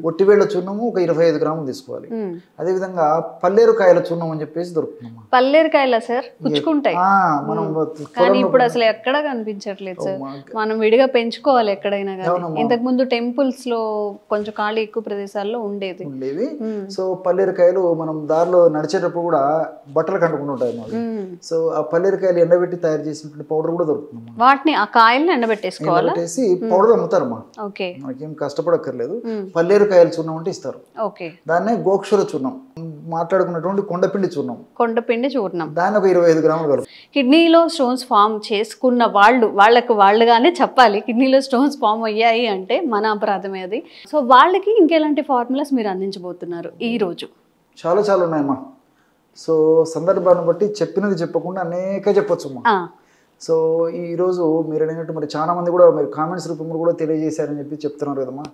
ఒట్టివేళ్ల చూర్ణము ఒక 25 గ్రాములు తీసుకోవాలి. అదేవిధంగా పల్లేరు కాయల చూర్ణం అని చెప్పేసి దొరుకుతుందమ్మా. పల్లేరుకాయలా సార్? పుచ్చుకుంటాయి మనం కానీ ఇప్పుడు అసలు ఎక్కడ కనిపించట్లేదు సార్. మనం విడిగా పెంచుకోవాలి ఎక్కడైనా కానీ. ఇంతకు ముందు టెంపుల్స్ లో కొంచెం ఖాళీ ఎక్కువ ప్రదేశాల్లో ఉండేది. సో పల్లేరుకాయలు మనం దారిలో నడిచేటప్పుడు కూడా బట్టలు కంటుకుంటుంటాయి మాకు. సో ఆ పల్లేరుకాయలు ఎండబెట్టి తయారు చేసినటువంటి పౌడర్ కూడా దొరుకుతుంది. వాటిని ఆ కాయల్ని ఎండబెట్టేసుకోవాలి, ఎండబెట్టేసి పౌడర్ అమ్ముతారమ్మా. ఓకే, మనకేం కష్టపడక్కర్లేదు. పల్లేరుకాయల చూర్ణం అంటే ఇస్తారు. ఓకే, దాన్నే గోక్షుర చూర్ణం, మాట్లాడుకున్నటువంటి కొండపిండి చూర్ణం, కొండపిండి చూర్ణం, దాన్ని ఒక 25 గ్రాములు కలుపు. కిడ్నీలో స్టోన్స్ ఫామ్ చేసుకున్న వాళ్ళగానే చెప్పాలి. కిడ్నీలో స్టోన్స్ ఫామ్ అయ్యాయి అంటే మన అపరాధమే అది. సో వాళ్ళకి ఇంకెలాంటి ఫార్ములాస్ మీరు అందించబోతున్నారు ఈ రోజు? చాలా చాలా ఉన్నాయమ్మా. సో సందర్భాన్ని బట్టి చెప్పినది చెప్పకుండా అనేక చెప్పొచ్చు అమ్మా. సో ఈరోజు మీరు అడిగినట్టు మరి చాలా మంది కూడా మీరు కామెంట్స్ రూపంలో కూడా తెలియజేశారని చెప్పి చెప్తున్నారు కదమ్మా.